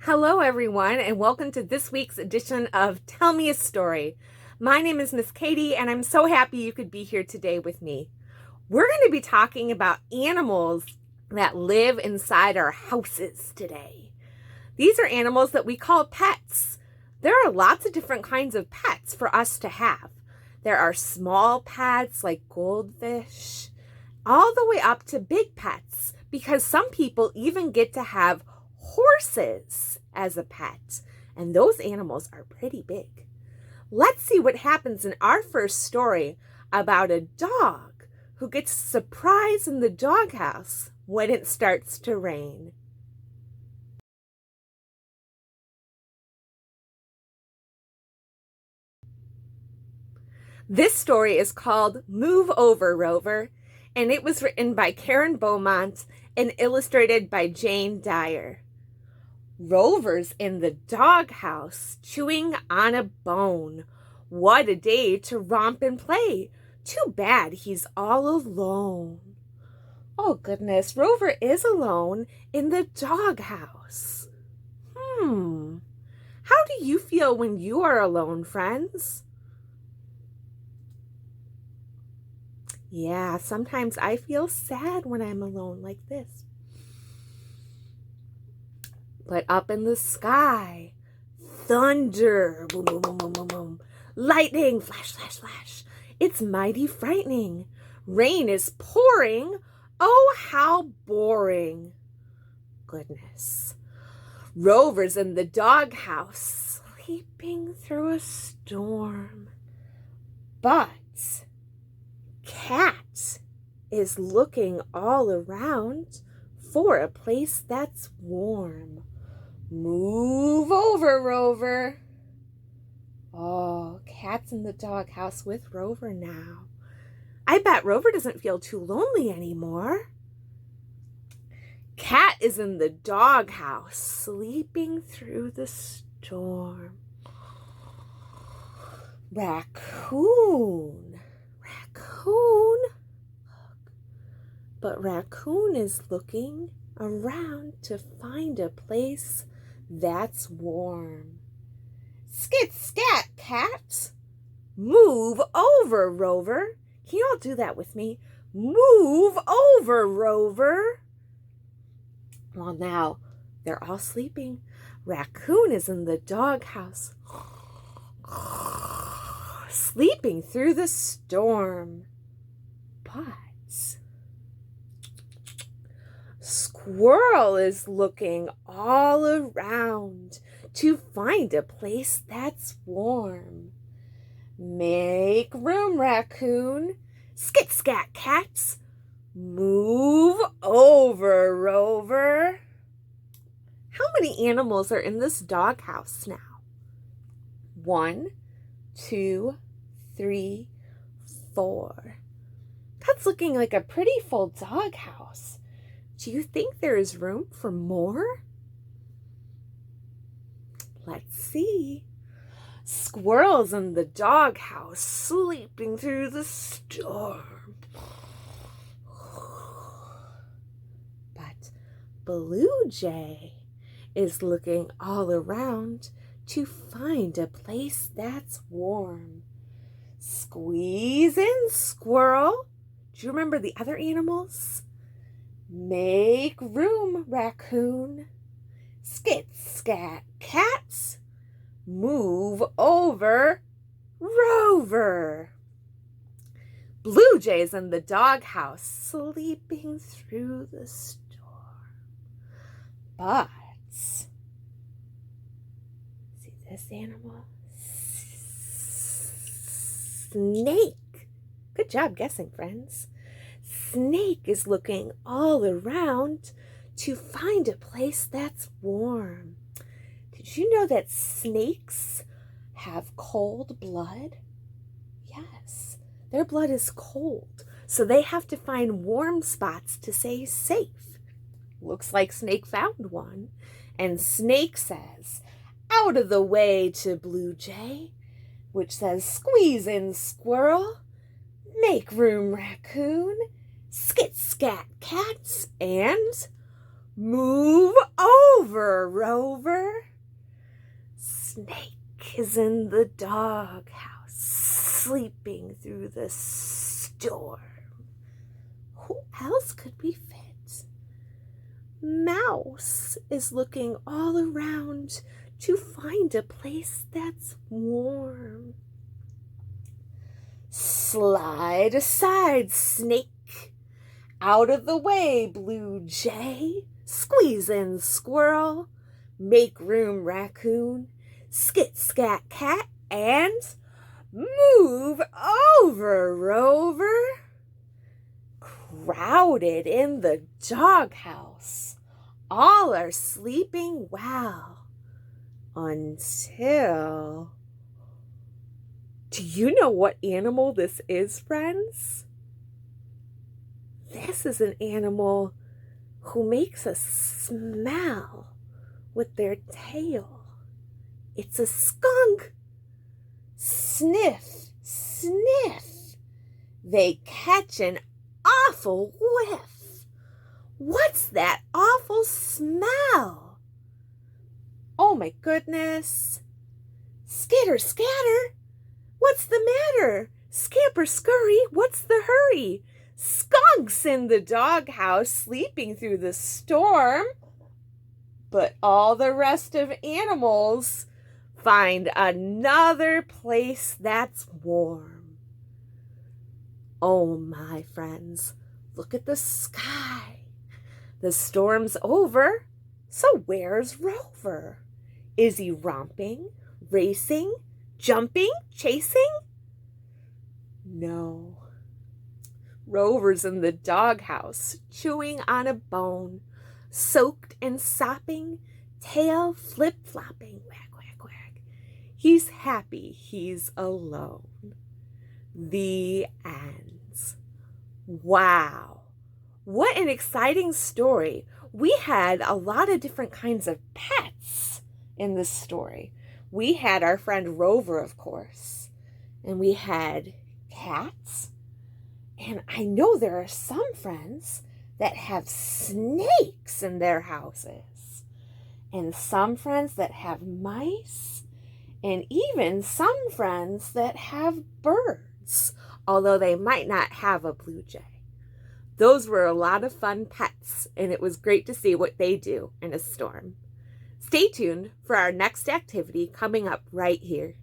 Hello, everyone, and welcome to this week's edition of Tell Me a Story. My name is Miss Katie, and I'm so happy you could be here today with me. We're going to be talking about animals that live inside our houses today. These are animals that we call pets. There are lots of different kinds of pets for us to have. There are small pets like goldfish, all the way up to big pets, because some people even get to have horses as a pet, and those animals are pretty big. Let's see what happens in our first story about a dog who gets a surprise in the doghouse when it starts to rain. This story is called Move Over, Rover, and it was written by Karen Beaumont and illustrated by Jane Dyer. Rover's in the doghouse, chewing on a bone. What a day to romp and play. Too bad he's all alone. Oh, goodness, Rover is alone in the doghouse. How do you feel when you are alone, friends? Yeah, sometimes I feel sad when I'm alone like this. But up in the sky, thunder, boom, boom, boom, boom, boom, boom, lightning, flash, flash, flash. It's mighty frightening. Rain is pouring. Oh, how boring. Goodness. Rover's in the doghouse, sleeping through a storm. But Cat is looking all around for a place that's warm. Move over, Rover. Oh, Cat's in the doghouse with Rover now. I bet Rover doesn't feel too lonely anymore. Cat is in the doghouse, sleeping through the storm. Raccoon. But Raccoon is looking around to find a place that's warm. Skit, scat, Cat. Move over, Rover. Can you all do that with me? Move over, Rover. Well, now they're all sleeping. Raccoon is in the doghouse, sleeping through the storm. But Squirrel is looking all around to find a place that's warm. Make room, Raccoon. Skit, scat, Cats. Move over, Rover. How many animals are in this doghouse now? 1, 2, 3, 4. That's looking like a pretty full doghouse. Do you think there is room for more? Let's see. Squirrel's in the doghouse, sleeping through the storm. But Blue Jay is looking all around to find a place that's warm. Squeeze in, Squirrel. Do you remember the other animals? Make room, Raccoon. Skit, scat, Cats. Move over, Rover. Blue Jay's in the doghouse, sleeping through the storm. But see this animal? Snake. Good job guessing, friends. Snake is looking all around to find a place that's warm. Did you know that snakes have cold blood? Yes, their blood is cold, so they have to find warm spots to stay safe. Looks like Snake found one, and Snake says, "Out of the way," to Blue Jay, which says, "Squeeze in, Squirrel. Make room, Raccoon. Skit, scat, Cats, and Move over, Rover. Snake is in the doghouse, sleeping through the storm. Who else could be fit? Mouse is looking all around to find a place that's warm. Slide aside, Snake. Out of the way, Blue Jay. Squeeze in, Squirrel. Make room, Raccoon. Skit, Scat, Cat. And move over, Rover. Crowded in the doghouse. All are sleeping well. Until... Do you know what animal this is, friends? This is an animal who makes a smell with their tail. It's a skunk. Sniff, sniff. They catch an awful whiff. What's that awful smell? Oh my goodness. Skitter, scatter. What's the matter? Scamper, scurry. What's the hurry? Skunk's in the doghouse sleeping through the storm. But all the rest of animals find another place that's warm. Oh, my friends, look at the sky. The storm's over, so where's Rover? Is he romping, racing, jumping, chasing? No. Rover's in the doghouse, chewing on a bone, soaked and sopping, tail flip-flopping, wag, wag, wag. He's happy he's alone. The ends. Wow. What an exciting story. We had a lot of different kinds of pets in this story. We had our friend Rover, of course, and we had cats. And I know there are some friends that have snakes in their houses, and some friends that have mice, and even some friends that have birds, although they might not have a blue jay. Those were a lot of fun pets, and it was great to see what they do in a storm. Stay tuned for our next activity coming up right here.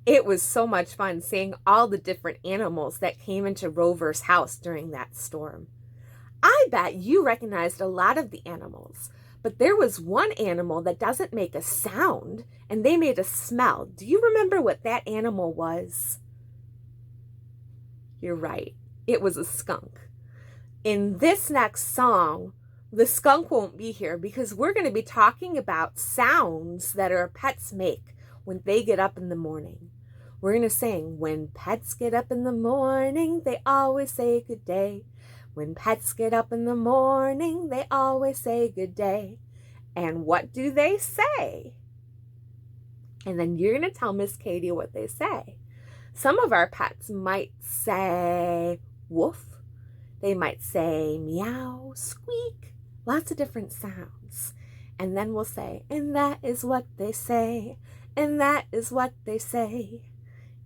It was so much fun seeing all the different animals that came into Rover's house during that storm. I bet you recognized a lot of the animals, but there was one animal that doesn't make a sound, and they made a smell. Do you remember what that animal was? You're right. It was a skunk. In this next song, the skunk won't be here because we're going to be talking about sounds that our pets make when they get up in the morning. We're going to sing, when pets get up in the morning, they always say good day. When pets get up in the morning, they always say good day. And what do they say? And then you're going to tell Miss Katie what they say. Some of our pets might say woof. They might say meow, squeak, lots of different sounds. And then we'll say, and that is what they say, and that is what they say.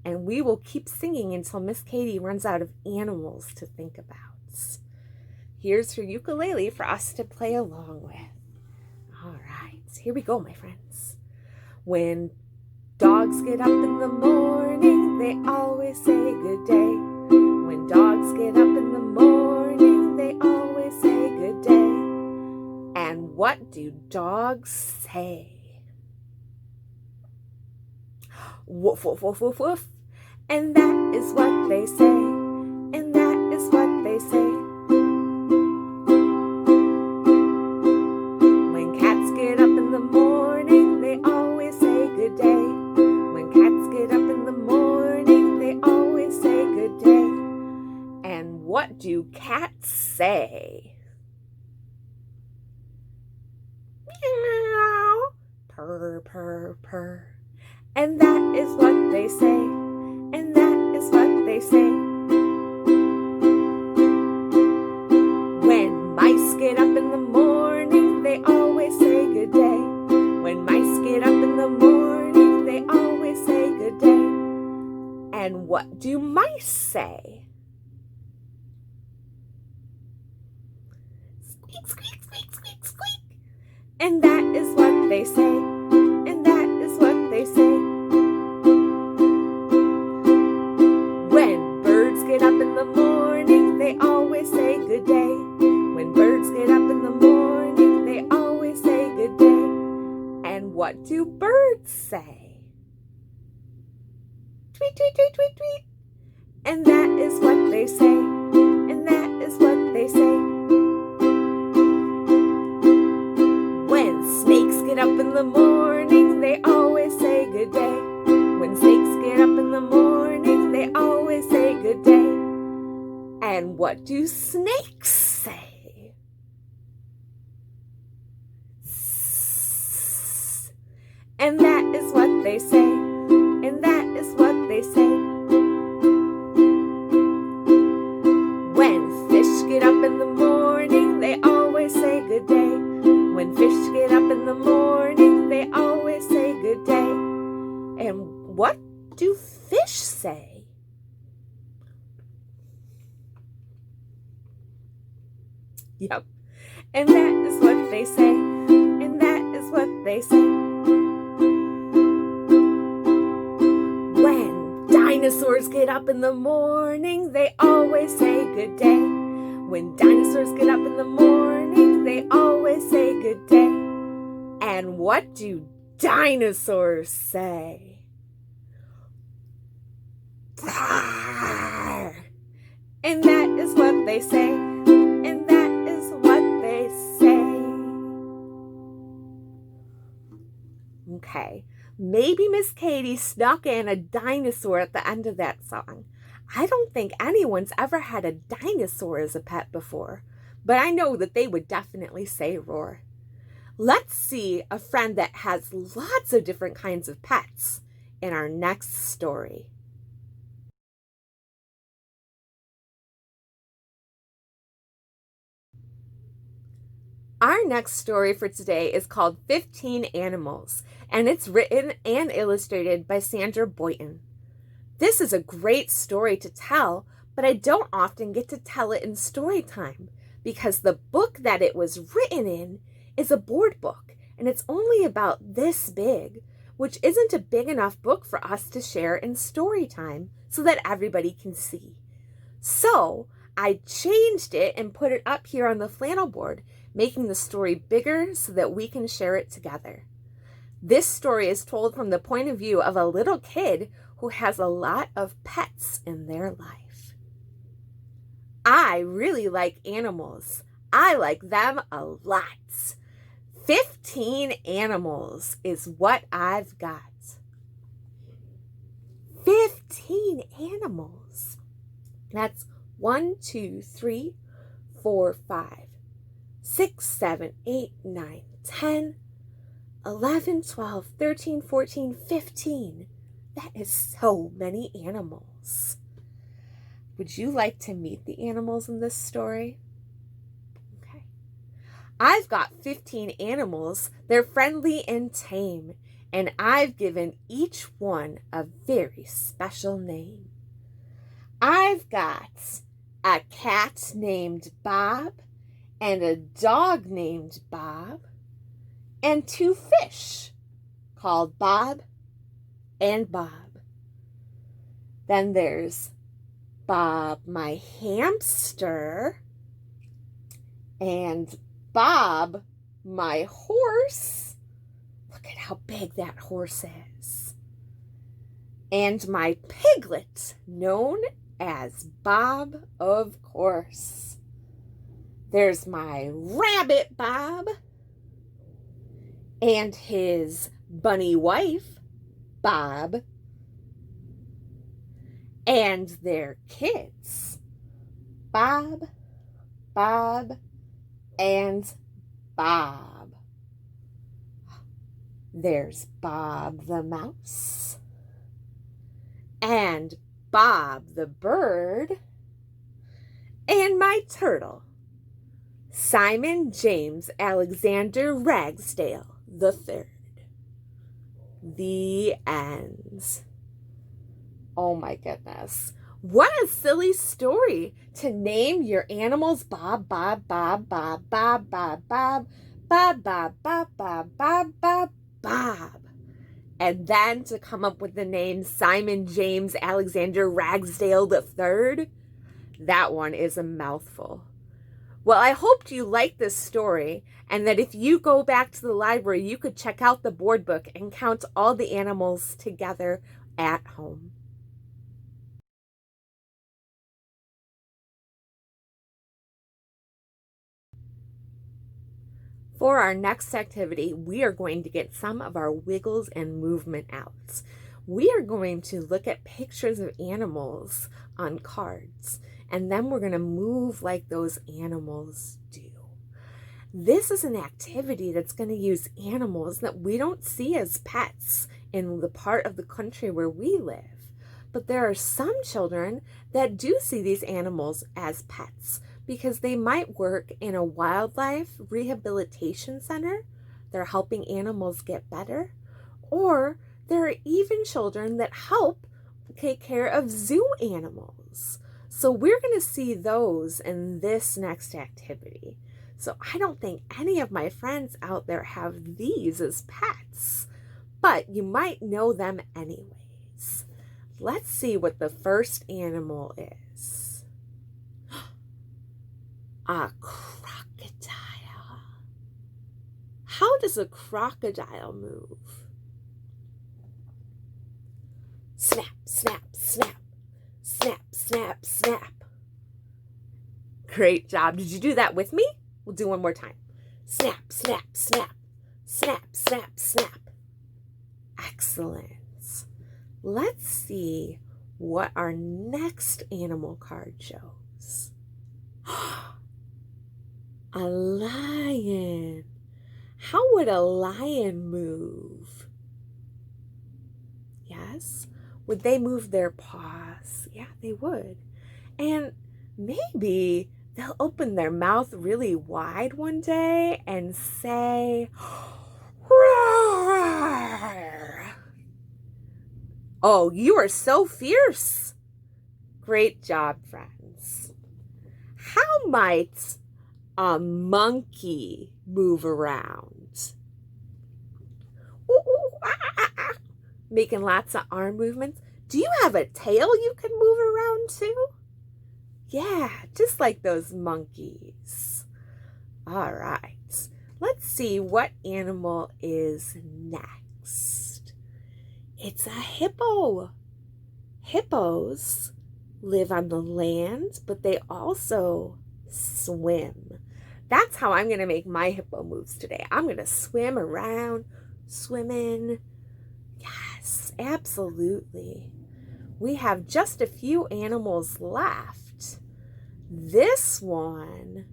And we will keep singing until Miss Katie runs out of animals to think about. Here's her ukulele for us to play along with. All right, here we go, my friends. When dogs get up in the morning, they always say good day. When dogs get up in the morning, they always say good day. And what do dogs say? Woof, woof, woof, woof, woof. And that is what they say. And that is what they say. When cats get up in the morning, they always say good day. When cats get up in the morning, they always say good day. And what do cats say? Meow. Purr, purr, purr. And that is what they say. And that is what they say. And what do mice say? Squeak, squeak, squeak, squeak, squeak. And that is what they say. And that is what they say. When birds get up in the morning, they always say good day. When birds get up in the morning, they always say good day. And what do birds say? Tweet, tweet, tweet, tweet, tweet. And that is what they say. And that is what they say. When snakes get up in the morning, they always say good day. When snakes get up in the morning, they always say good day. And what do snakes say? And that is what they say. And that is what they say. When fish get up in the morning, they always say good day. When fish get up in the morning, they always say good day. And what do fish say? Yep. And that is what they say. And that is what they say. When dinosaurs get up in the morning, they always say good day. When dinosaurs get up in the morning, they always say good day. And what do dinosaurs say? Rawr! And that is what they say. And that is what they say. Okay, maybe Miss Katie snuck in a dinosaur at the end of that song. I don't think anyone's ever had a dinosaur as a pet before, but I know that they would definitely say roar. Let's see a friend that has lots of different kinds of pets in our next story. Our next story for today is called 15 Animals, and it's written and illustrated by Sandra Boynton. This is a great story to tell, but I don't often get to tell it in story time because the book that it was written in is a board book, and it's only about this big, which isn't a big enough book for us to share in story time so that everybody can see. So I changed it and put it up here on the flannel board, making the story bigger so that we can share it together. This story is told from the point of view of a little kid who has a lot of pets in their life. I really like animals. I like them a lot. 15 animals is what I've got. 15 animals. That's 1, 2, 3, 4, 5, 6, 7, 8, 9, 10, 11, 12, 13, 14, 15. That is so many animals. Would you like to meet the animals in this story? Okay. I've got 15 animals. They're friendly and tame, and I've given each one a very special name. I've got a cat named Bob, and a dog named Bob, and 2 fish called Bob and Bob. Then there's Bob my hamster, and Bob my horse. Look at how big that horse is. And my piglet, known as Bob, of course. There's my rabbit Bob and his bunny wife, Bob, and their kids, Bob, Bob, and Bob. There's Bob the mouse, and Bob the bird, and my turtle, Simon James Alexander Ragsdale III. The end. Oh my goodness. What a silly story to name your animals Bob, Bob, Bob, Bob, Bob, Bob, Bob, Bob, Bob, Bob, Bob, Bob, Bob, Bob. And then to come up with the name Simon James Alexander Ragsdale III. That one is a mouthful. Well, I hoped you liked this story and that if you go back to the library, you could check out the board book and count all the animals together at home. For our next activity, we are going to get some of our wiggles and movement outs. We are going to look at pictures of animals on cards, and then we're going to move like those animals do. This is an activity that's going to use animals that we don't see as pets in the part of the country where we live. But there are some children that do see these animals as pets because they might work in a wildlife rehabilitation center. They're helping animals get better. Or there are even children that help take care of zoo animals. So we're going to see those in this next activity. So I don't think any of my friends out there have these as pets, but you might know them anyways. Let's see what the first animal is. A crocodile. How does a crocodile move? Snap, snap, snap. Snap, snap, snap. Great job. Did you do that with me? We'll do one more time. Snap, snap, snap. Snap, snap, snap. Excellent. Let's see what our next animal card shows. A lion. How would a lion move? Yes? Would they move their paws? Yeah, they would. And maybe they'll open their mouth really wide one day and say, roar. Oh, you are so fierce. Great job, friends. How might a monkey move around? Ooh, ooh, ah, ah, ah. Making lots of arm movements. Do you have a tail you can move around too? Yeah, just like those monkeys. All right, let's see what animal is next. It's a hippo. Hippos live on the land, but they also swim. That's how I'm going to make my hippo moves today. I'm going to swim around, swimming. Yes, absolutely. We have just a few animals left. This one,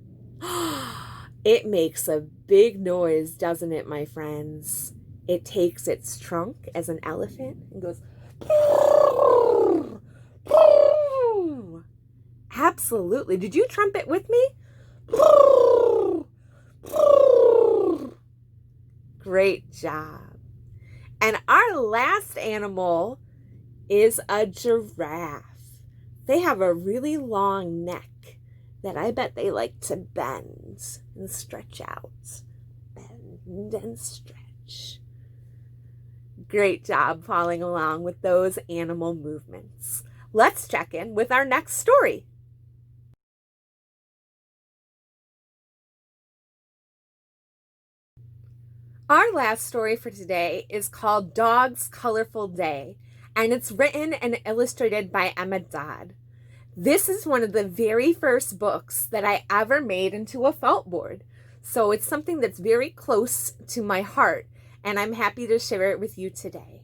it makes a big noise, doesn't it, my friends? It takes its trunk as an elephant and goes, absolutely. Did you trumpet with me? Great job. And our last animal is a giraffe. They have a really long neck that I bet they like to bend and stretch out. Bend and stretch. Great job following along with those animal movements. Let's check in with our next story. Our last story for today is called Dog's Colorful Day, and it's written and illustrated by Emma Dodd. This is one of the very first books that I ever made into a felt board, so it's something that's very close to my heart, and I'm happy to share it with you today.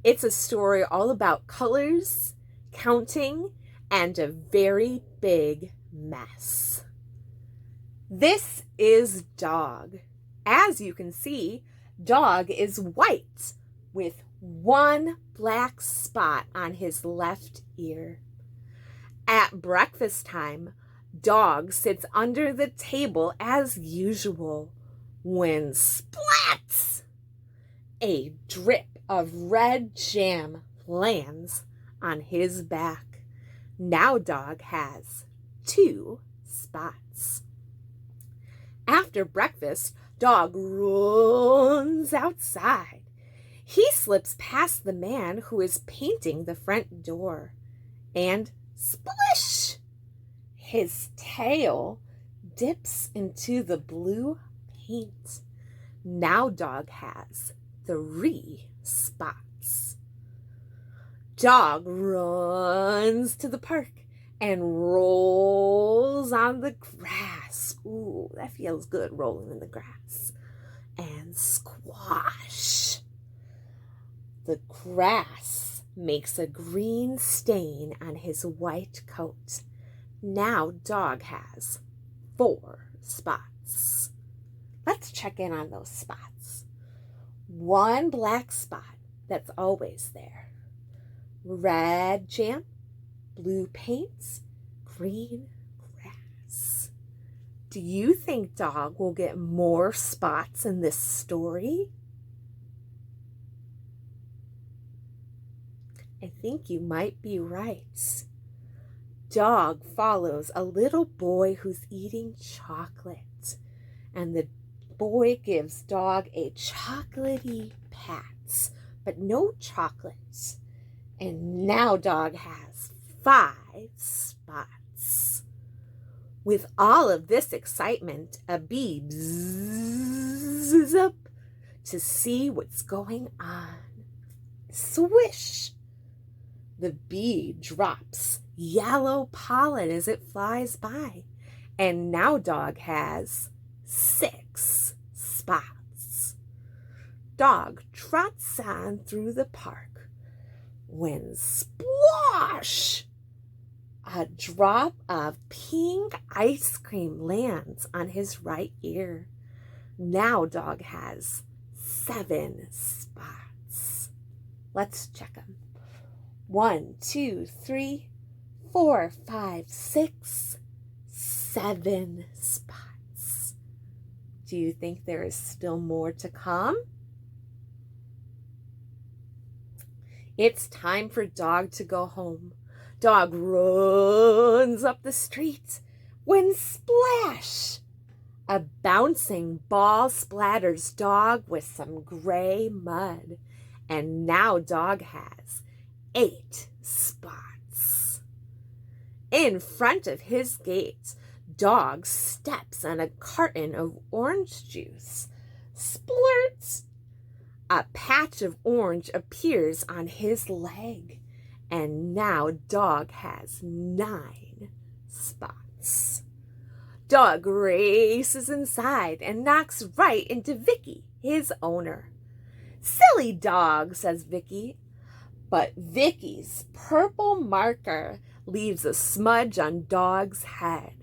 It's a story all about colors, counting, and a very big mess. This is Dog. As you can see, Dog is white with one black spot on his left ear. At breakfast time, Dog sits under the table as usual when splats! A drip of red jam lands on his back. Now Dog has 2 spots. After breakfast, Dog runs outside. He slips past the man who is painting the front door. And splish! His tail dips into the blue paint. Now Dog has 3 spots. Dog runs to the park and rolls on the grass. Ooh, that feels good, rolling in the grass. And squash. The grass makes a green stain on his white coat. Now Dog has 4 spots. Let's check in on those spots. 1 black spot that's always there. Red jam, blue paints, green grass. Do you think Dog will get more spots in this story? I think you might be right. Dog follows a little boy who's eating chocolate, and the boy gives Dog a chocolatey pat, but no chocolates. And now Dog has 5 spots. With all of this excitement, a bee bzzz up to see what's going on. Swish! The bee drops yellow pollen as it flies by. And now Dog has 6 spots. Dog trots on through the park when splosh! A drop of pink ice cream lands on his right ear. Now Dog has 7 spots. Let's check them. 1, 2, 3, 4, 5, 6, 7 spots. Do you think there is still more to come? It's time for Dog to go home. Dog runs up the street when splash! A bouncing ball splatters Dog with some gray mud. And now Dog has 8 spots. In front of his gate, Dog steps on a carton of orange juice. Splurt! A patch of orange appears on his leg. And now Dog has 9 spots. Dog races inside and knocks right into Vicky, his owner. "Silly Dog," says Vicky. But Vicky's purple marker leaves a smudge on Dog's head.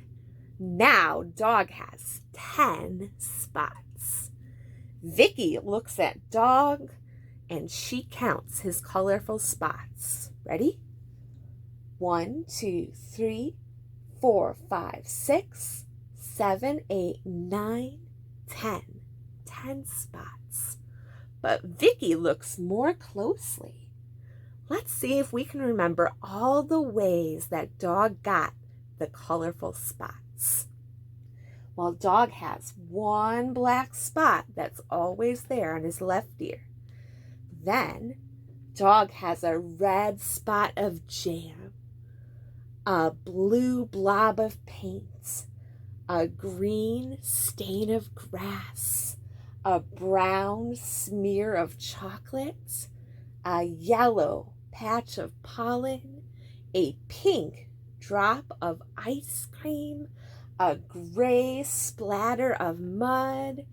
Now Dog has 10 spots. Vicky looks at Dog and she counts his colorful spots. Ready? 1, 2, 3, 4, 5, 6, 7, 8, 9, 10. 10 spots. But Vicky looks more closely. Let's see if we can remember all the ways that Dog got the colorful spots. Well, Dog has 1 black spot that's always there on his left ear. Then, Dog has a red spot of jam, a blue blob of paint, a green stain of grass, a brown smear of chocolate, a yellow patch of pollen, a pink drop of ice cream, a gray splatter of mud,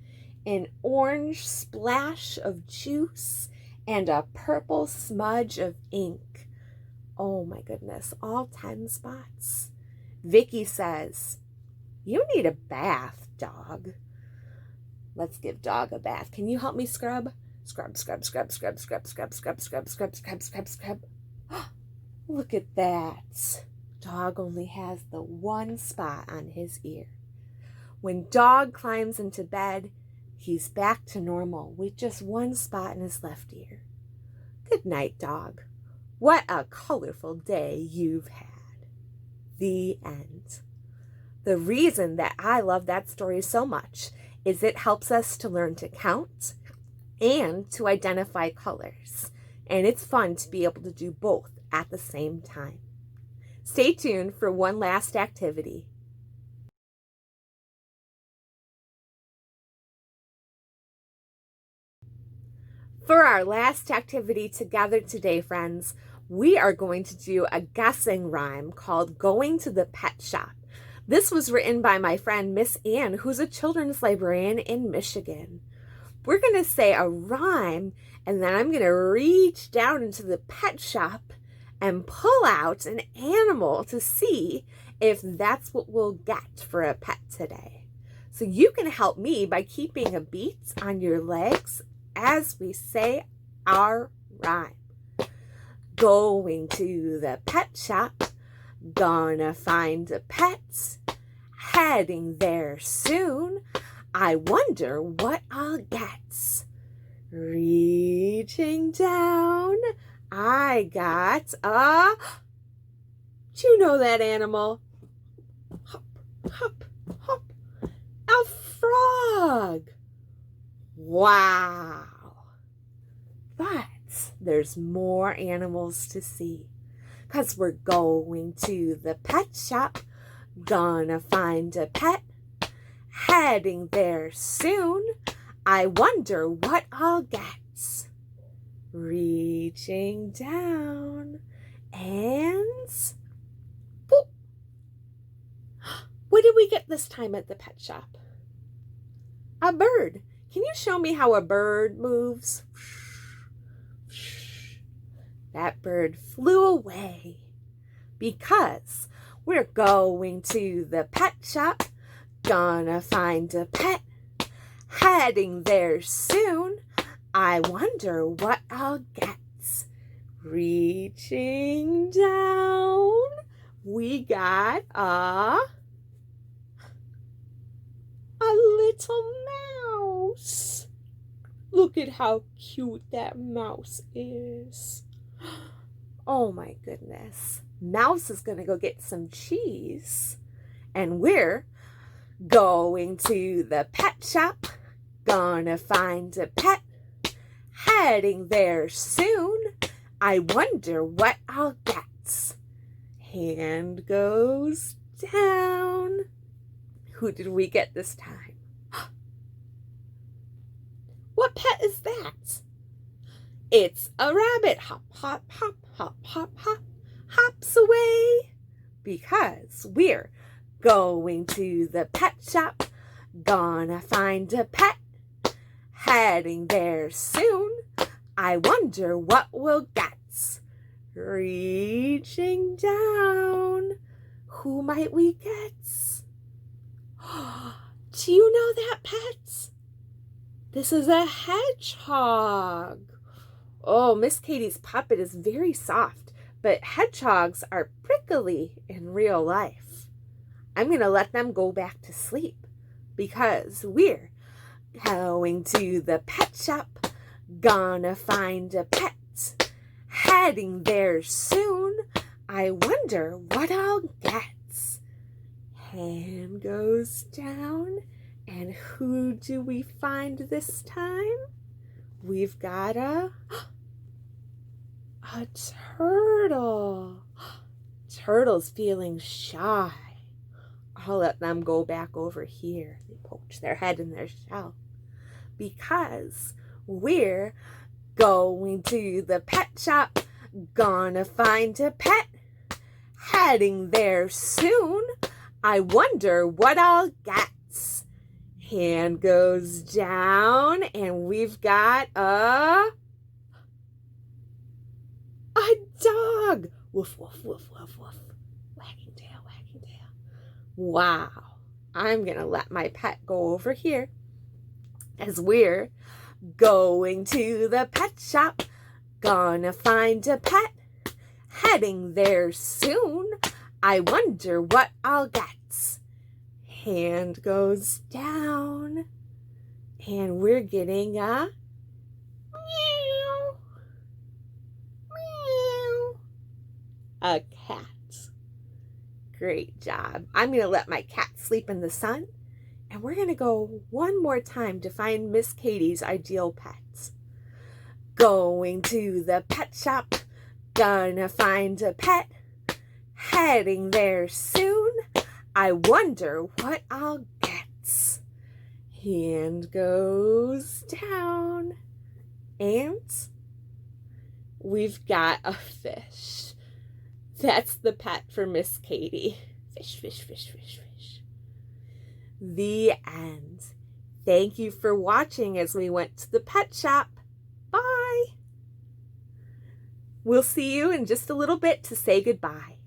an orange splash of juice, and a purple smudge of ink. Oh my goodness, all 10 spots. Vicky says, "You need a bath, Dog." Let's give Dog a bath. Can you help me scrub? Scrub, scrub, scrub, scrub, scrub, scrub, scrub, scrub, scrub, scrub, scrub, scrub. Look at that. Dog only has the 1 spot on his ear. When Dog climbs into bed, he's back to normal with just 1 spot in his left ear. Good night, Dog. What a colorful day you've had. The end. The reason that I love that story so much is it helps us to learn to count and to identify colors. And it's fun to be able to do both at the same time. Stay tuned for one last activity. For our last activity together today, friends, we are going to do a guessing rhyme called Going to the Pet Shop. This was written by my friend Miss Ann, who's a children's librarian in Michigan. We're going to say a rhyme, and then I'm going to reach down into the pet shop and pull out an animal to see if that's what we'll get for a pet today. So you can help me by keeping a beat on your legs as we say our rhyme. Going to the pet shop, gonna find a pet, heading there soon, I wonder what I'll get. Reaching down, I got a... Do you know that animal? Hop, hop, hop. A frog. Wow. But there's more animals to see, 'cause we're going to the pet shop, gonna find a pet, heading there soon, I wonder what I'll get. Reaching down and boop. What did we get this time at the pet shop? A bird. Can you show me how a bird moves? That bird flew away because we're going to the pet shop, gonna find a pet, heading there soon, I wonder what I'll get. Reaching down, we got a little mouse. Look at how cute that mouse is. Oh my goodness. Mouse is going to go get some cheese. And we're going to the pet shop, gonna find a pet, heading there soon, I wonder what I'll get. Hand goes down. Who did we get this time? What pet is that? It's a rabbit. Hop, hop, hop, hop, hop, hop, hops away. Because we're going to the pet shop, gonna find a pet, heading there soon, I wonder what we'll get. Reaching down, who might we get? Do you know that pet? This is a hedgehog. Oh, Miss Katie's puppet is very soft, but hedgehogs are prickly in real life. I'm going to let them go back to sleep because we're going to the pet shop, gonna find a pet, heading there soon, I wonder what I'll get. Hand goes down, and who do we find this time? We've got a turtle. Turtle's feeling shy. I'll let them go back over here. They poked their head in their shell because we're going to the pet shop, gonna find a pet, heading there soon, I wonder what I'll get. Hand goes down, and we've got a dog. Woof, woof, woof, woof, woof. Wagging tail, wagging tail. Wow. I'm going to let my pet go over here as we're going to the pet shop, gonna find a pet, heading there soon, I wonder what I'll get. Hand goes down, and we're getting a meow, meow. a cat. Great job. I'm going to let my cat sleep in the sun, and we're going to go one more time to find Miss Katie's ideal pets. Going to the pet shop, gonna find a pet, heading there soon. I wonder what I'll get. Hand goes down, and we've got a fish. That's the pet for Miss Katie. Fish, fish, fish, fish, fish. The end. Thank you for watching as we went to the pet shop. Bye. We'll see you in just a little bit to say goodbye.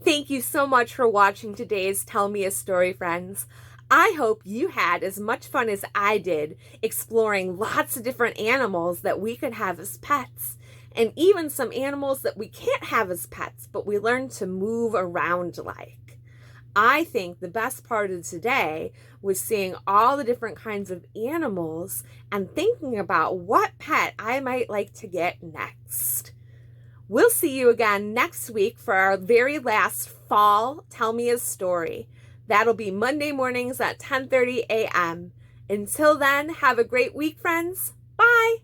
Thank you so much for watching today's Tell Me a Story, friends. I hope you had as much fun as I did exploring lots of different animals that we could have as pets, and even some animals that we can't have as pets, but we learn to move around like. I think the best part of today was seeing all the different kinds of animals and thinking about what pet I might like to get next. We'll see you again next week for our very last fall Tell Me a Story. That'll be Monday mornings at 10:30 a.m. Until then, have a great week, friends. Bye.